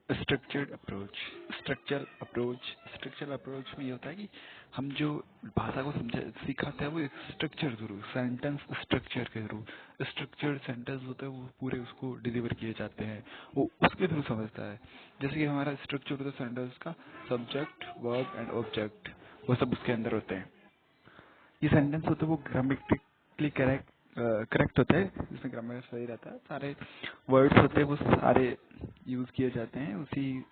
Structural approach में ये होता है कि हम जो भाषा को समझ सिखाते हैं वो एक स्ट्रक्चर थ्रू, सेंटेंस स्ट्रक्चर के थ्रू, स्ट्रक्चर्ड सेंटेंस होते हैं वो पूरे उसको डिलीवर किए जाते हैं, वो उसके थ्रू समझता है। जैसे कि हमारा स्ट्रक्चर होता है सेंटेंस का, सब्जेक्ट वर्ब एंड ऑब्जेक्ट, वो सब उसके अंदर होते हैं। ये सेंटेंस होते हैं वो ग्रामेटिकली करेक्ट होता है, जिसमें ग्रामर सही रहता है, सारे वर्ड्स होते हैं वो सारे यूज किए जाते हैं उसी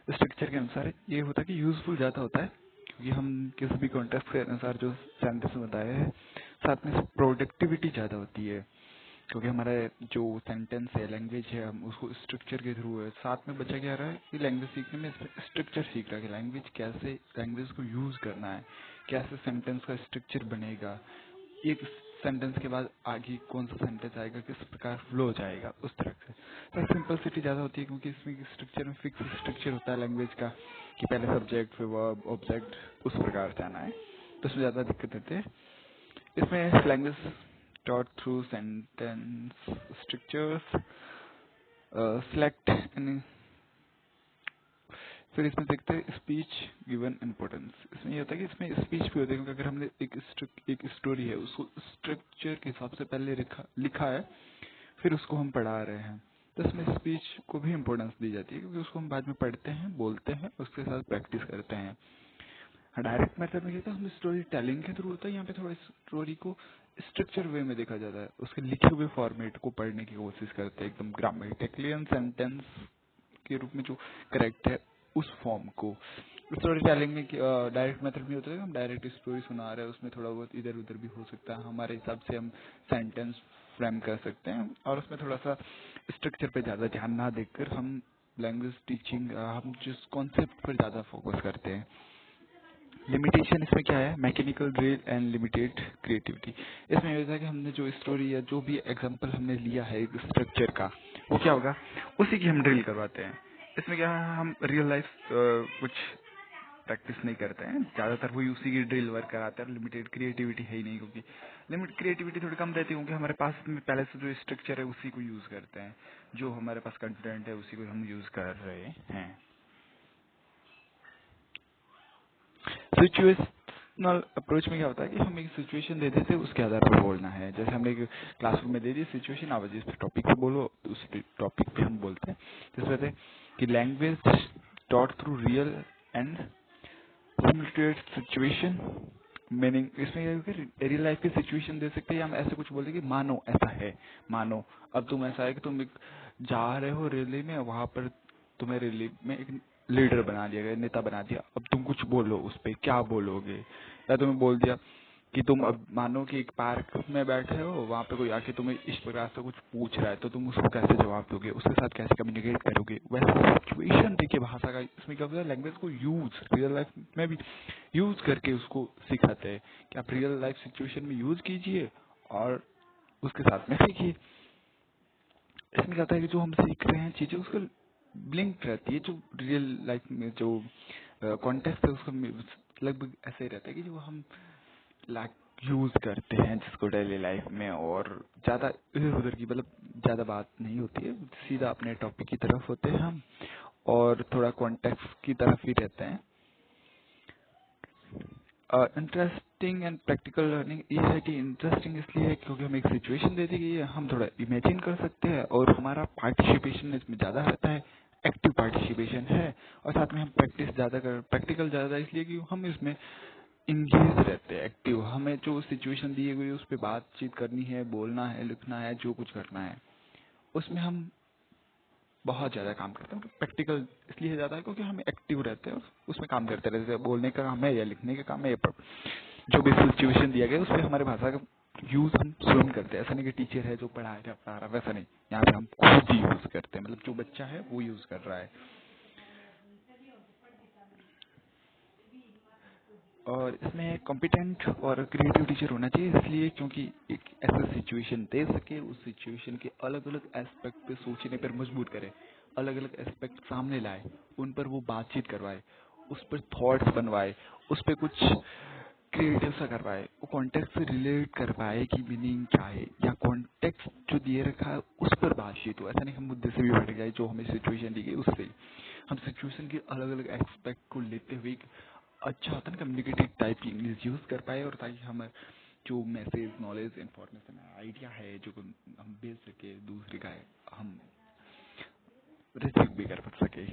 स्ट्रक्चर के अनुसार। ये होता है कि यूजफुल ज्यादा होता है क्योंकि हम किसी भी कॉन्टेक्स्ट के अनुसार जो सेंटेंस बताए हैं, साथ में प्रोडक्टिविटी ज्यादा होती है क्योंकि हमारा जो सेंटेंस है, लैंग्वेज है, हम उसको स्ट्रक्चर के थ्रू है। साथ में बच्चा क्या रहा है कि लैंग्वेज सीखने में स्ट्रक्चर सीख रहा है कि लैंग्वेज कैसे, लैंग्वेज को यूज करना है, कैसे सेंटेंस का स्ट्रक्चर बनेगा, एक सेंटेंस के बाद आगे कौन सा सेंटेंस आएगा, किस प्रकार फ्लो जाएगा, उस तरह से। तो सिंपलिसिटी ज्यादा होती है क्योंकि इसमें स्ट्रक्चर में फिक्स स्ट्रक्चर होता है लैंग्वेज का कि पहले सब्जेक्ट फिर वर्ब ऑब्जेक्ट, उस प्रकार से आना है, तो उसमें ज्यादा दिक्कत होती है। इसमें language taught through sentence structures, select and फिर इसमें देखते हैं स्पीच गिवन इम्पोर्टेंस। इसमें ये होता है कि इसमें स्पीच भी होती है क्योंकि अगर हमने एक स्टोरी है उसको स्ट्रक्चर के हिसाब से पहले लिखा है, फिर उसको हम पढ़ा रहे हैं, तो इसमें स्पीच को भी इम्पोर्टेंस दी जाती है क्योंकि उसको हम बाद में पढ़ते हैं, बोलते हैं, उसके साथ प्रैक्टिस करते हैं। डायरेक्ट मेथड में क्या हम स्टोरी टेलिंग के थ्रू होता है, यहाँ पे थोड़ा स्टोरी को स्ट्रक्चर वे में देखा जाता है, उसके लिखे हुए फॉर्मेट को पढ़ने की कोशिश करते हैं एकदम ग्रामेटिकली एंड सेंटेंस के रूप में जो करेक्ट है उस फॉर्म को। स्टोरी टेलिंग में डायरेक्ट मेथड में होता है कि हम डायरेक्ट स्टोरी सुना रहे हैं, उसमें थोड़ा बहुत इधर उधर भी हो सकता है, हमारे हिसाब से हम सेंटेंस फ्रेम कर सकते हैं और उसमें थोड़ा सा स्ट्रक्चर पे ज्यादा ध्यान ना देकर हम लैंग्वेज टीचिंग, हम जिस कॉन्सेप्ट पर ज्यादा फोकस करते हैं। लिमिटेशन इसमें क्या है, mechanical drill and limited creativity. इसमें ये होता है कि हमने जो स्टोरी या जो भी एग्जांपल हमने लिया है एक स्ट्रक्चर का, वो क्या होगा, उसी की हम ड्रिल करवाते हैं। इसमें क्या है, हम रियल लाइफ कुछ प्रैक्टिस नहीं करते हैं, ज्यादातर वही उसी की ड्रिल वर्क कराते हैं। लिमिटेड क्रिएटिविटी है ही नहीं क्योंकि लिमिट क्रिएटिविटी थोड़ी कम रहती है क्योंकि हमारे पास में पहले से जो स्ट्रक्चर है उसी को यूज करते हैं, जो हमारे पास कंटेंट है उसी को हम यूज कर रहे हैं। सिचुएशनल अप्रोच में क्या होता है कि हम एक सिचुएशन दे देते हैं, उसके आधार पर बोलना है। जैसे हमने एक क्लासरूम में दे दी सिचुएशन, आप जिस टॉपिक पे बोलो उस टॉपिक पे हम बोलते हैं। जिस वजह से कि language taught through real and limited situation meaning. इसमें ये है कि रियल लाइफ की सिचुएशन दे सकते हैं या हम ऐसे कुछ बोलते हैं कि मानो ऐसा है, मानो अब तुम ऐसा है कि तुम एक जा रहे हो रैली में, वहां पर तुम्हें रैली में एक लीडर बना दिया गया, नेता बना दिया, अब तुम कुछ बोलो, उस पे क्या बोलोगे। या तुम्हें बोल दिया कि तुम अब मानो कि एक पार्क में बैठे हो, वहाँ पे कोई आके तुम्हें इस प्रकार से कुछ पूछ रहा है, तो तुम उसको कैसे जवाब दोगे, उसके साथ कैसे कम्युनिकेट करोगे। वैसे सिचुएशन देखिए भाषा का, इसमें क्या होता है लैंग्वेज को यूज रियल लाइफ में भी यूज करके उसको सिखाते हैं कि आप रियल लाइफ सिचुएशन में यूज कीजिए और उसके साथ में सीखिए। इसमें क्या होता है कि जो हम सीख रहे हैं चीजें उसको लिंक रहती है, जो रियल लाइफ में जो कॉन्टेक्स्ट है उसका लगभग ऐसे ही रहता है कि जो हम लाइक यूज करते हैं जिसको डेली लाइफ में, और ज्यादा इधर उधर की मतलब ज्यादा बात नहीं होती है, सीधा अपने टॉपिक की तरफ होते हैं हम और थोड़ा कॉन्टेक्स्ट की तरफ ही रहते हैं। इंटरेस्टिंग एंड प्रैक्टिकल लर्निंग ये है कि इंटरेस्टिंग इसलिए है क्योंकि हम एक सिचुएशन दे दी गई है, हम थोड़ा इमेजिन कर सकते हैं और हमारा पार्टिसिपेशन इसमें ज्यादा रहता है, एक्टिव पार्टिसिपेशन है। और साथ में हम प्रैक्टिकल ज्यादा इसलिए कि हम इसमें इंगेज रहते हैं, एक्टिव। हमें जो सिचुएशन दी गई है उस पर बातचीत करनी है, बोलना है, लिखना है, जो कुछ करना है उसमें हम बहुत ज्यादा काम करते हैं। प्रैक्टिकल इसलिए ज्यादा है क्योंकि हम एक्टिव रहते हैं और उसमें काम करते रहते हैं। बोलने का काम है या लिखने का काम है या जो भी सिचुएशन दिया गया है उसमें हमारे भाषा का यूज हम स्वयं करते हैं। ऐसा नहीं कि टीचर है जो पढ़ा रहा, वैसा नहीं, यहाँ पे हम खुद ही यूज करते हैं, मतलब जो बच्चा है वो यूज कर रहा है। और इसमें कॉम्पिटेंट और क्रिएटिव टीचर होना चाहिए, इसलिए क्योंकि एक ऐसा सिचुएशन दे सके, उस सिचुएशन के अलग अलग एस्पेक्ट पे सोचने पर मजबूर करे, अलग अलग एस्पेक्ट सामने लाए, उन पर वो बातचीत करवाए, उस पर थॉट्स बनवाए, उस पर कुछ क्रिएटिव सा कर पाए, वो कॉन्टेक्स्ट से रिलेट कर पाए कि मीनिंग क्या है, या कॉन्टेक्स्ट जो दिए रखा है उस पर बातचीत हो। ऐसा नहीं हम मुद्दे से भी भटक जाए, जो हमें सिचुएशन दी गई उससे ही हम सिचुएशन के अलग अलग एस्पेक्ट को लेते हुए एक अच्छा होता है ना कम्युनिकेटिव टाइप की इंग्लिश यूज कर पाए, और ताकि हम जो मैसेज, नॉलेज, इंफॉर्मेशन, आइडिया है जो हम भेज सके दूसरे का हम रिसीव भी कर सके।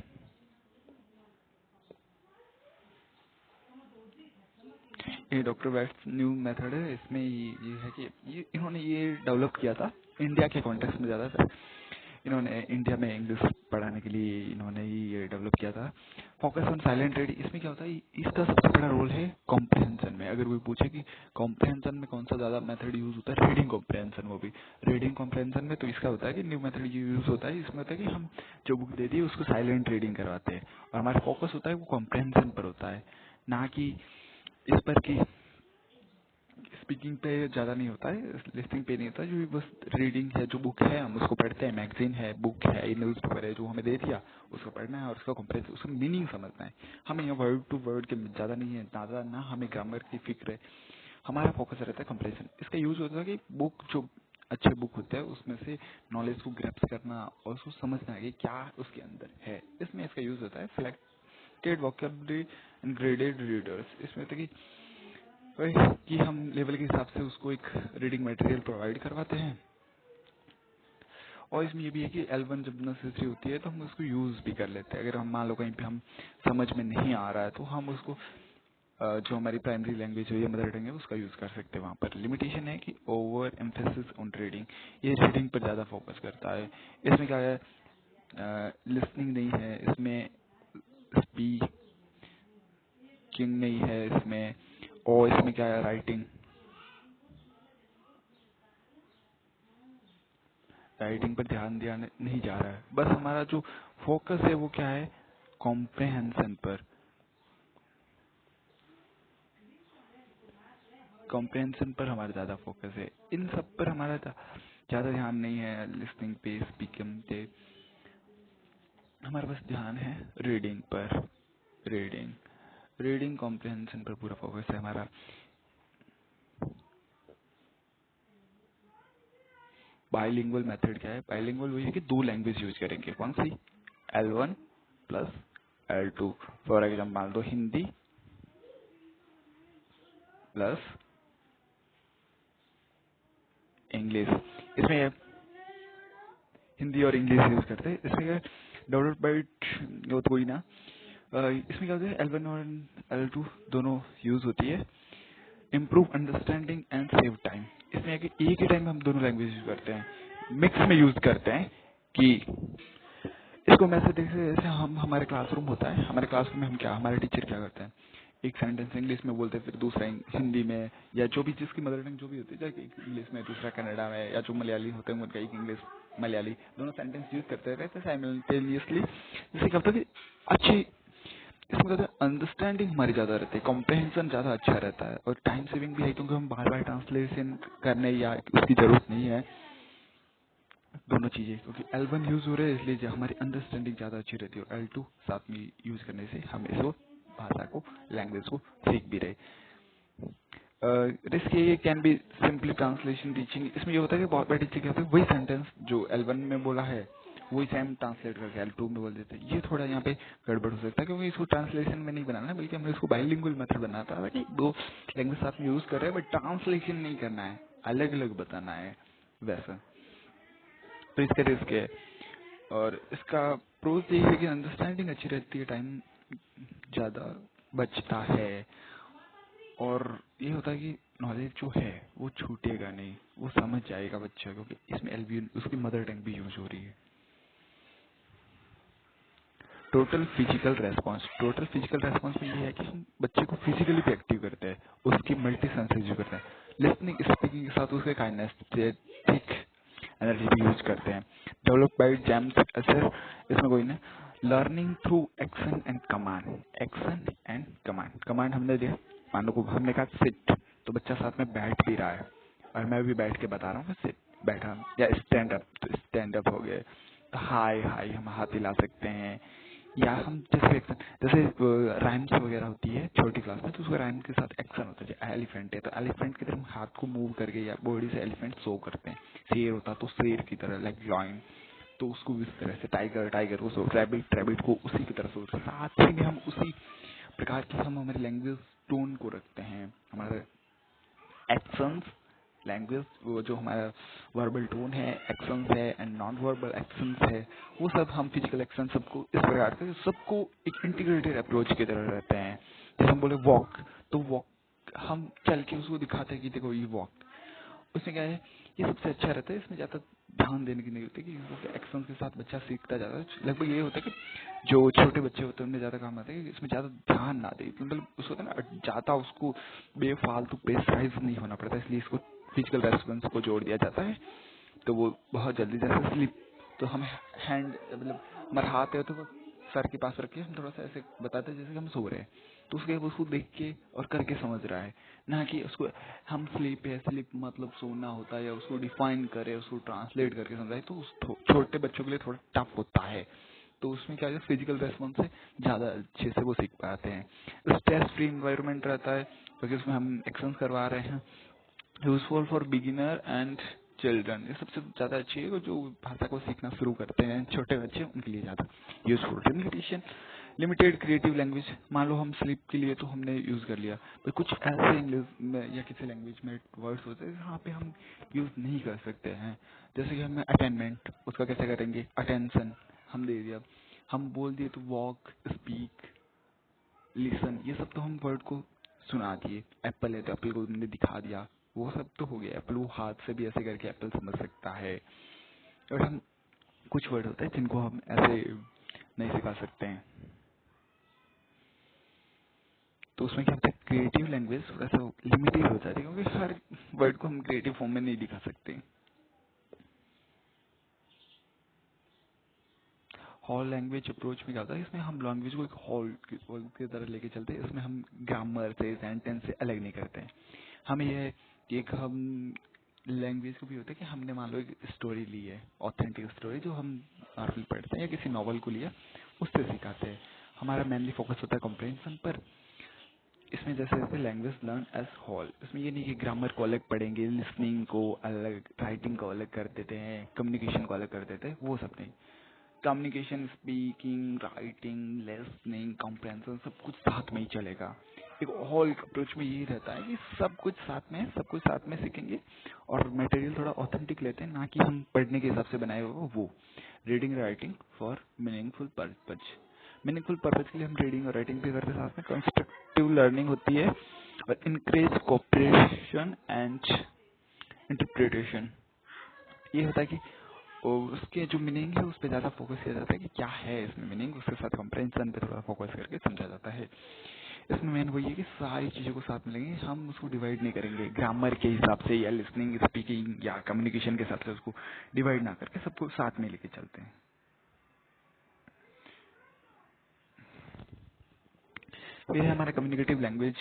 ये डॉक्टर वेस्ट न्यू मेथड है, इसमें ये है कि इन्होंने ये डेवलप किया था इंडिया के कॉन्टेक्स्ट में ज़्यादातर। इन्होंने इंडिया में इंग्लिश पढ़ाने के लिए इन्होंने ही ये डेवलप किया था। फोकस ऑन साइलेंट रीडिंग, इसमें क्या होता है, इसका सबसे बड़ा रोल है कॉम्प्रहेंशन में। अगर कोई पूछे कि कॉम्प्रहेंशन में कौन सा ज़्यादा मेथड यूज होता है, रीडिंग कॉम्प्रहेंशन, वो भी रीडिंग कॉम्प्रहेंशन में, तो इसका होता है कि न्यू मेथड यूज होता है। इसमें होता है कि हम जो बुक दे दी उसको साइलेंट रीडिंग करवाते हैं, और हमारा फोकस होता है वो कॉम्प्रहेंशन पर होता है, ना कि इस पर कि स्पीकिंग पे ज्यादा नहीं होता है, लिस्टिंग पे नहीं होता, जो भी बस रीडिंग है, जो बुक है हम उसको पढ़ते हैं, मैगजीन है, बुक है, न्यूज पेपर है, जो हमें दे दिया उसको पढ़ना है और उसका कंप्रेस, उसका मीनिंग समझना है। हमें यहाँ वर्ड टू वर्ड के ज्यादा नहीं है, ज्यादा ना हमें ग्रामर की फिक्र है, हमारा फोकस रहता है कंप्रेशन। इसका यूज होता है कि बुक जो अच्छे बुक होते हैं उसमें से नॉलेज को ग्रैप्स करना और उसको समझना है कि क्या उसके अंदर है, इसमें इसका यूज होता है। Selected vocabulary and graded readers, इसमें होता है कि वही कि हम लेवल के हिसाब से उसको एक रीडिंग मटेरियल प्रोवाइड करवाते हैं। और इसमें ये भी है कि L1 जब नेसेसरी होती है तो हम उसको यूज भी कर लेते हैं। अगर हम मान लो कहीं पे हम समझ में नहीं आ रहा है तो हम उसको जो हमारी प्राइमरी लैंग्वेज है या मदर टंग है उसका यूज कर सकते हैं। वहाँ पर लिमिटेशन है कि ओवर एम्फेसिस ऑन रीडिंग, ये रीडिंग पर ज्यादा फोकस करता है। इसमें क्या है, लिसनिंग नहीं है, इसमें स्पीकिंग नहीं है इसमें, और इसमें क्या है, राइटिंग राइटिंग पर ध्यान दिया नहीं जा रहा है। बस हमारा जो फोकस है वो क्या है, कॉम्प्रहेंशन पर। कॉम्प्रहेंशन पर हमारा ज्यादा फोकस है, इन सब पर हमारा ज्यादा ध्यान नहीं है। लिसनिंग पे, स्पीकिंग पे हमारा बस ध्यान है रीडिंग पर। रीडिंग रीडिंग कॉम्प्रहेंशन पर पूरा फोकस है हमारा। बाइलिंगुअल मेथड क्या है, बाइलिंगुअल वही है कि दो लैंग्वेज यूज करेंगे। कौन सी, L1 plus L2। For example मान लो हिंदी प्लस इंग्लिश, इसमें हिंदी और इंग्लिश यूज करते हैं। इसमें डेवलप बाई वो तो कोई ना, इसमें क्या होता है, L1 और L2 दोनों यूज होती है। Improve understanding and save time, इसमें है कि एक ही टाइम हम दोनों लैंग्वेज यूज करते हैं, मिक्स में यूज करते हैं। कि इसको मैं ऐसे देखते जैसे हम, हमारे क्लासरूम होता है, हमारे क्लासरूम में हम क्या, हमारे टीचर क्या करते हैं, एक सेंटेंस इंग्लिश में बोलते हैं, फिर दूसरा हिंदी में, या जो भी जिसकी मदर टंग जो भी होती है, चाहे एक इंग्लिश में, दूसरा कन्नड़ा में, या जो मलयाली होते हैं उनका एक इंग्लिश मलयाली, दोनों सेंटेंस यूज करते रहते हैं साइमल्टेनियसली। जिससे क्या होता है कि अच्छी, इसमें कहते हैं अंडरस्टैंडिंग हमारी ज्यादा रहती है, कॉम्प्रहेंशन ज्यादा अच्छा रहता है, और टाइम सेविंग भी है क्योंकि हम बार बार ट्रांसलेशन करने या उसकी जरूरत नहीं है। दोनों चीजें, क्योंकि L1 यूज हो रहा है इसलिए हमारी अंडरस्टैंडिंग ज्यादा अच्छी रहती है, और L2 साथ में यूज करने से हम इसको भाषा को, लैंग्वेज को सीख भी रहे। रिस्क ये can be simply translation teaching, इसमें ये होता है कि बहुत बार टीचर क्या होता है, वही सेंटेंस जो L1 में बोला है वही सेम ट्रांसलेट करके L2 में बोल देते हैं। ये थोड़ा यहाँ पे गड़बड़ हो सकता है, क्योंकि इसको ट्रांसलेशन में नहीं बनाना है, बल्कि हमने इसको बाइलिंगुअल मेथड बनाता है कि दो लैंग्वेज साथ में यूज कर रहे हैं, बट ट्रांसलेशन नहीं करना है, अलग अलग बताना है वैसा। तो इसका रिस्क है, और इसका प्रोज ये है कि अंडरस्टैंडिंग अच्छी रहती है, टाइम ज्यादा बचता है, और ये होता है कि नॉलेज जो है वो छूटेगा नहीं, वो समझ जाएगा बच्चा, क्योंकि इसमें एलबी उसकी मदर टंग भी यूज हो रही है। Total physical response, total physical response में ये है कि हम बच्चे को फिजिकली भी एक्टिव करते हैं, उसकी मल्टी सेंसेस यूज करते हैं, लिसनिंग स्पीकिंग के साथ उसके काइनेस्थेटिक एनर्जी भी यूज करते हैं। डेवलप बाय जेम्स असर, इसमें कोई ना, learning through action and command, action and command. Command हमने दिया, मान लो हमने कहा सिट, तो बच्चा साथ में बैठ भी रहा है, और मैं भी बैठ के बता रहा हूँ सिट, बैठा, या स्टैंड अप, तो स्टैंड अप हो गए। हाय हाय हम हाथ हिला सकते हैं, या हम जैसे राइम्स वगैरह होती है छोटी क्लास में, तो उसका राइम के साथ एक्शन होता है। जैसे एलिफेंट है तो एलिफेंट की तरह हम हाथ को मूव करके या बॉडी से एलिफेंट शो करते हैं। शेर होता तो शेर की तरह, लाइक लॉइन, तो उसको भी इस तरह से, टाइगर टाइगर को शो, रैबिट रैबिट को उसी की तरह शो। साथ ही में हम उसी प्रकार की हम हमारे लैंग्वेज टोन को रखते हैं, हमारे एक्शंस लैंग्वेज, वो जो हमारा वर्बल टोन है, एक्शंस है एंड नॉन वर्बल एक्शंस है, वो सब हम फिजिकल एक्शन सबको इस प्रकार से सबको एक इंटीग्रेटेड अप्रोच की तरह रहते हैं। जैसे हम बोले वॉक, तो वॉक हम चल के उसको दिखाते हैं कि देखो ये वॉक। उसमें क्या है, ये सबसे अच्छा रहता है, इसमें ज्यादा ध्यान देने की नहीं होती कि एक्शन के साथ बच्चा सीखता जाता है। लगभग ये होता है कि जो छोटे बच्चे होते हैं उनमें ज्यादा काम आता है कि इसमें ज्यादा ध्यान ना दे, मतलब उसको होता है ना ज्यादा उसको बेफालतू प्रेशराइज नहीं होना पड़ता, इसलिए इसको फिजिकल रेस्पॉन्स को जोड़ दिया जाता है। तो वो बहुत जल्दी, जैसे स्लिप, तो हम हैंड मतलब हमारा हाथ है तो वो सर के पास रख के हम थोड़ा सा ऐसे बताते हैं जैसे कि हम सो रहे हैं, तो उसको देख के और करके समझ रहा है, ना कि उसको हम स्लीप है, स्लीप मतलब सोना होता है, या उसको डिफाइन करे, उसको ट्रांसलेट करके समझाए, तो उस छोटे बच्चों के लिए थोड़ा टफ होता है। तो उसमें क्या है, फिजिकल रेस्पॉन्स से ज्यादा अच्छे से वो सीख पाते हैं। स्ट्रेस फ्री इन्वायरमेंट रहता है क्योंकि उसमें हम एक्शन करवा रहे हैं। Useful for beginner and children, ये सबसे ज्यादा अच्छी है, जो भाषा को सीखना शुरू करते हैं छोटे बच्चे, उनके लिए ज्यादा useful. Limitation, limited creative language, मान लो हम स्लीप के लिए तो हमने यूज कर लिया, पर कुछ ऐसे इंग्लिश में या किसी लैंग्वेज में वर्ड्स होते हैं जहाँ पे हम यूज नहीं कर सकते हैं। जैसे कि हमें अटेनमेंट, उसका कैसे करेंगे, अटेंशन हम दे दिया, हम बोल दिए तो वॉक, स्पीक, लिसन, ये सब तो हम वर्ड को सुना दिए। एप्पल है तो एप्पल को तुमने दिखा दिया, वो सब तो हो गया। एप्पल वो हाथ से भी ऐसे करके एप्पल समझ सकता है। और हम कुछ वर्ड होते हैं जिनको हम ऐसे नहीं सिखा सकते हैं, तो उसमें क्या होता है, क्रिएटिव लैंग्वेज थोड़ा सा लिमिटेड हो जाती है, क्योंकि हर वर्ड को हम क्रिएटिव फॉर्म में नहीं दिखा सकते। हॉल लैंग्वेज अप्रोच में क्या होता है, इसमें हम लैंग्वेज को एक हॉल की तरह लेके चलते हैं। इसमें हम ग्रामर से, सेंटेंस से अलग नहीं करते हैं। हमें यह है कि एक हम लैंग्वेज को भी होता है कि हमने मान लो एक स्टोरी ली है, ऑथेंटिक स्टोरी जो हम नॉर्मल पढ़ते हैं, या किसी नॉवल को लिया, उससे सिखाते हैं। हमारा मेनली फोकस होता है कॉम्प्रिहेंशन पर। इसमें जैसे जैसे लैंग्वेज लर्न एज हॉल, इसमें ये नहीं कि ग्रामर को अलग पढ़ेंगे, लिसनिंग को अलग, राइटिंग को अलग कर देते हैं, कम्युनिकेशन को अलग कर देते हैं, वो सब नहीं। Communication, speaking, writing, listening, comprehension सब कुछ साथ में ही चलेगा। एक होल अप्रोच में यही रहता है कि सब कुछ साथ में, सब कुछ साथ में सीखेंगे, और मटेरियल थोड़ा ऑथेंटिक लेते हैं, ना कि हम पढ़ने के हिसाब से बनाए हुए वो। Reading writing for meaningful purpose, meaningful purpose के लिए हम रीडिंग और राइटिंग भी करते हैं, साथ में कंस्ट्रक्टिव लर्निंग होती है, और इंकरेज कोऑपरेशन एंड इंटरप्रिटेशन। ये होता है कि और उसके जो मीनिंग है उस पर ज्यादा फोकस किया जाता है कि क्या है इसमें मीनिंग, उसके साथ कंप्रेंशन पे थोड़ा फोकस करके समझा जाता है। इसमें मेन वही है कि सारी चीजों को साथ में लेंगे, हम उसको डिवाइड नहीं करेंगे ग्रामर के हिसाब से, या लिसनिंग, स्पीकिंग या कम्युनिकेशन के हिसाब से, उसको डिवाइड ना करके सबको साथ में लेके चलते हैं। फिर है हमारा communicative language,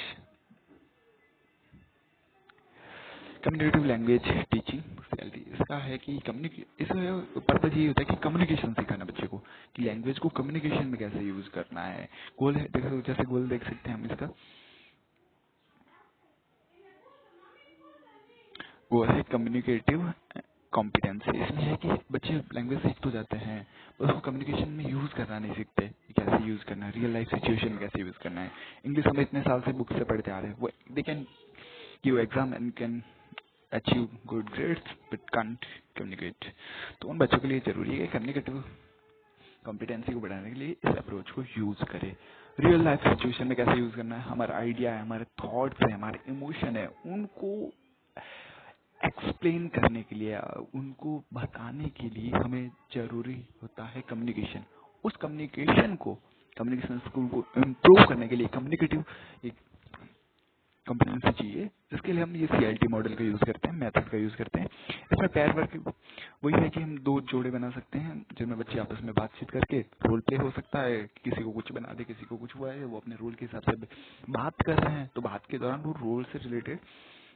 communicative language teaching speciality. इसका है कि इसका पर्पज ये होता है कि कम्युनिकेशन सिखाना बच्चे को, कि लैंग्वेज को कम्युनिकेशन में कैसे यूज करना है। गोल है, देखो जैसे गोल देख सकते हैं हम इसका, वो है कम्युनिकेटिव कॉम्पिटेंसी। इसमें है कि बच्चे लैंग्वेज सीख तो जाते हैं, पर उसको कम्युनिकेशन में यूज करना नहीं सीखते, कि कैसे यूज करना है, रियल लाइफ सिचुएशन में कैसे यूज करना है। इंग्लिश हम इतने साल से बुक से पढ़ते आ रहे हैं, वो they can give exam and can achieve good grades but can't communicate. तो उन बच्चों के लिए जरूरी है कि कम्युनिकेटिव कॉम्पिटेंसी को बढ़ाने के लिए इस अप्रोच को यूज करें। रियल लाइफ सिचुएशन में कैसे यूज करना है, हमारा आइडिया है, हमारे थॉट्स है, हमारे इमोशन है, उनको एक्सप्लेन करने के लिए, उनको बताने के लिए हमें जरूरी होता है कम्युनिकेशन। उस कम्युनिकेशन स्किल को इम्प्रूव करने के लिए कम्युनिकेटिव एक कॉम्पिटेंसी चाहिए, जिसके लिए हम ये CLT मॉडल का यूज करते हैं, मेथड का यूज करते हैं। इसमें पैर वर्क वही है कि हम दो जोड़े बना सकते हैं, जिनमें बच्चे आपस में बातचीत करके, रोल प्ले हो सकता है, किसी को कुछ बना दे, किसी को कुछ हुआ है, वो अपने रोल के हिसाब से बात कर रहे हैं, तो बात के दौरान वो रोल से रिलेटेड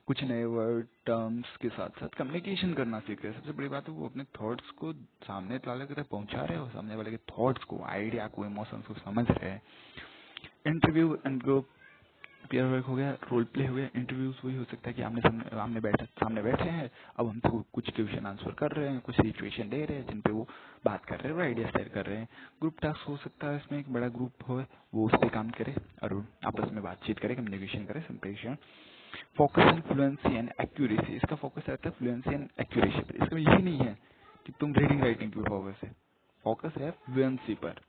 कुछ नए वर्ड टर्म्स के साथ साथ कम्युनिकेशन करना सीख रहे हैं। सबसे बड़ी बात है वो अपने थॉट्स को सामने वाले तक पहुंचा रहे हो, सामने वाले के थॉट्स को, आइडिया को, इमोशंस को समझ रहे हैं। Interview and group pair work हो गया, रोल प्ले हो गया। इंटरव्यूज वही हो सकता है कि सामने बैठे हैं, अब हमसे कुछ क्वेश्चन आंसर कर रहे हैं, कुछ सिचुएशन दे रहे हैं जिन पे वो बात कर रहे हैं, वो आइडिया शेयर कर रहे हैं। ग्रुप टास्क हो सकता है इसमें एक बड़ा ग्रुप हो, वो उस पर काम करे और आपस में बातचीत करे, कम्युनिकेशन करे, संप्रेषण। Focus and fluency and accuracy, इसका फोकस रहता है फ्लुएंसी एंड एक्यूरेसी पर। इसमें यही नहीं है कि तुम रीडिंग राइटिंग पे फोकस है, फोकस है फ्लुएंसी पर,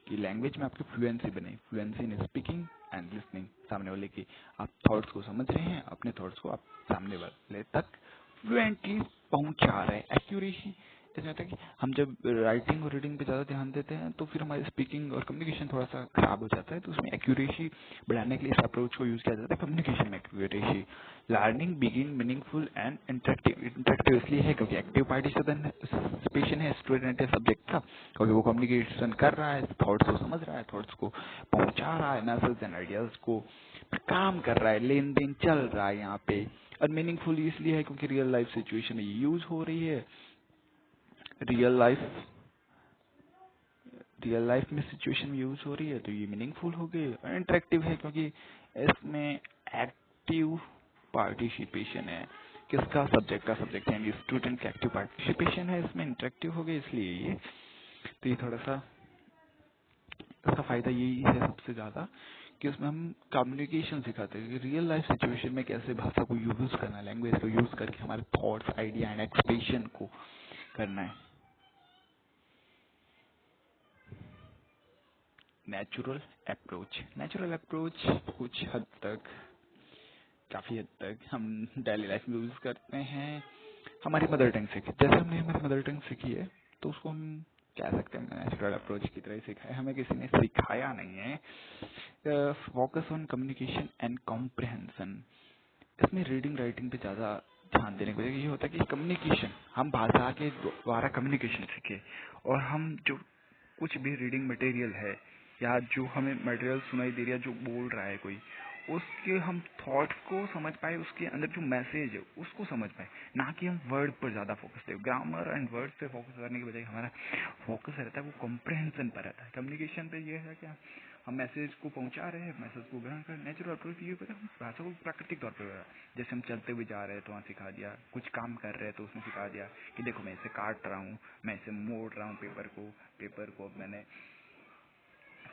कि लैंग्वेज में आपकी फ्लुएंसी बने, fluency in speaking and listening. सामने वाले की आप थॉट्स को समझ रहे हैं, अपने थॉट्स को आप सामने वाले तक फ्लुएंटली पहुंचा रहे हैं। एक्यूरेसी ऐसा होता है कि हम जब राइटिंग और रीडिंग पे ज़्यादा ध्यान देते हैं तो फिर हमारी स्पीकिंग और कम्युनिकेशन थोड़ा सा खराब हो जाता है, तो उसमें एक्यूरेसी बढ़ाने के लिए इस अप्रोच को यूज़ किया जाता है। कम्युनिकेशन में accuracy, learning begin meaningful and interactive. Interactive इसलिए है क्योंकि एक्टिव पार्टिसिपेशन है स्टूडेंट है सब्जेक्ट का, क्योंकि वो कम्युनिकेशन कर रहा है, थॉट्स को समझ रहा है, थॉट्स को पहुंचा रहा है, मैसेज एंड आइडियाज को काम कर रहा है, लेन देन चल रहा है यहाँ पे। और मीनिंगफुल इसलिए है क्योंकि रियल लाइफ सिचुएशन में यूज हो रही है। रियल लाइफ में सिचुएशन यूज हो रही है तो ये मीनिंगफुल हो गई। और इंटरेक्टिव है क्योंकि इसमें एक्टिव पार्टिसिपेशन है, किसका, सब्जेक्ट का, सब्जेक्ट यानी स्टूडेंट का एक्टिव पार्टिसिपेशन है, इसमें इंटरेक्टिव हो गई इसलिए ये। तो ये थोड़ा सा इसका फायदा यही है सबसे ज्यादा कि उसमें हम कम्युनिकेशन सिखाते हैं कि रियल लाइफ सिचुएशन में कैसे भाषा को यूज करना है, लैंग्वेज को यूज करके हमारे थॉट्स, आइडिया एंड एक्सप्रेशन को करना है। नेचुरल अप्रोच कुछ हद तक, काफी हद तक हम डेली लाइफ में यूज करते हैं हमारी मदर टंग सीखी। जैसे हमने हमारी मदर टंग सीखी है तो उसको हम कह सकते हैं नेचुरल अप्रोच की तरह ही सिखाया, हमें किसी ने सिखाया नहीं है। Focus on communication and comprehension, इसमें रीडिंग राइटिंग पे ज्यादा ध्यान देने की वजह ये होता है कि कम्युनिकेशन, हम भाषा के द्वारा कम्युनिकेशन सीखे, और हम जो कुछ भी रीडिंग मटेरियल है या जो हमें मटेरियल सुनाई दे रहा है, जो बोल रहा है कोई, उसके हम थॉट्स को समझ पाए, उसके अंदर जो मैसेज है उसको समझ पाए, ना कि हम वर्ड पर ज्यादा फोकस दें। ग्रामर एंड वर्ड पे फोकस करने की बजाय हमारा फोकस रहता है वो कॉम्प्रहेंशन पर रहता है। कम्युनिकेशन पे ये है कि हम मैसेज को पहुंचा रहे हैं, मैसेज को ग्रहण कर। नेचुरल अप्रोच ये होता है हम भाषा को प्राकृतिक तौर पर, जैसे हम चलते हुए जा रहे हैं तो वहाँ सिखा दिया, कुछ काम कर रहे हैं तो उसने सिखा दिया कि देखो मैं इसे काट रहा हूँ, मैं इसे मोड़ रहा हूँ, पेपर को अब मैंने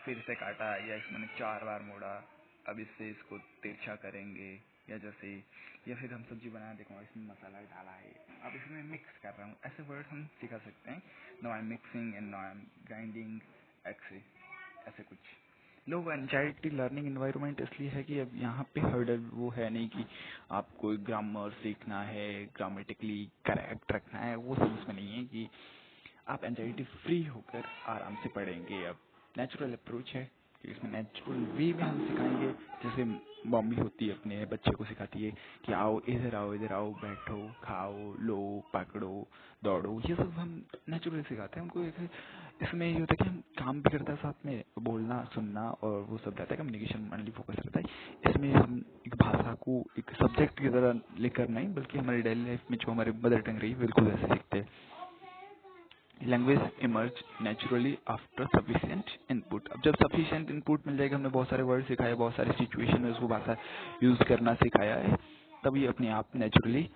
फिर से काटा या इस मैंने 4 बार मोड़ा, अब इससे इसको तिरछा करेंगे, या जैसे, या फिर हम सब्जी बनाया, देखो इसमें मसाला डाला है, अब इसमें मिक्स कर रहा हूँ, ऐसे वर्ड हम सिखा सकते हैं। No I am mixing and no I am grinding, ऐसे कुछ। लो एंजाइटी लर्निंग एनवायरनमेंट इसलिए है कि अब यहाँ पे हर्डल वो है नहीं कि आपको ग्रामर सीखना है, ग्रामेटिकली करेक्ट रखना है, वो सब उसमें नहीं है कि आप एंजाइटी फ्री होकर आराम से पढ़ेंगे। अब नेचुरल अप्रोच है कि इसमें नेचुरल वे में हम सिखाएंगे, जैसे मम्मी होती है अपने बच्चे को सिखाती है कि आओ इधर आओ, बैठो, खाओ, लो, पकड़ो, दौड़ो, ये सब हम नेचुरली सिखाते हैं उनको। इसमें ये होता है कि हम काम भी करते हैं साथ में, बोलना, सुनना और वो सब रहता है, कम्युनिकेशन ऑनली फोकस रहता है। इसमें हम एक भाषा को एक सब्जेक्ट की तरह लेकर नहीं, बल्कि हमारी डेली लाइफ में जो हमारी मदर टंग रही है बिल्कुल वैसे सीखते हैं। Language emerge naturally after sufficient input. अब जब सफिशिएंट इनपुट मिल जाएगा, हमने बहुत सारे वर्ड सिखाए, बहुत सारे सिचुएशन में उसको भाषा यूज करना सिखाया है, तब ये अपने आप नेचुरली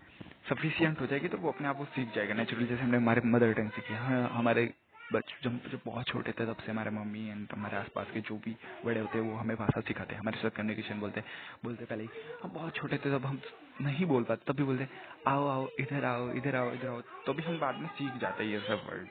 सफिशिएंट हो जाएगी, तो वो अपने आप वो सीख जाएगा नेचुरली। जैसे हमने हमारे मदर टंग सीखी, हमारे बच्चे जब बहुत छोटे थे तब से हमारे मम्मी एंड हमारे आसपास के जो भी बड़े होते हैं वो हमें भाषा सिखाते हैं, हमारे साथ कम्युनिकेशन बोलते पहले ही। हम बहुत छोटे थे तब हम नहीं बोल पाते, तब भी बोलते आओ आओ इधर आओ, तो भी हम बाद में सीख जाते हैं ये सब वर्ड।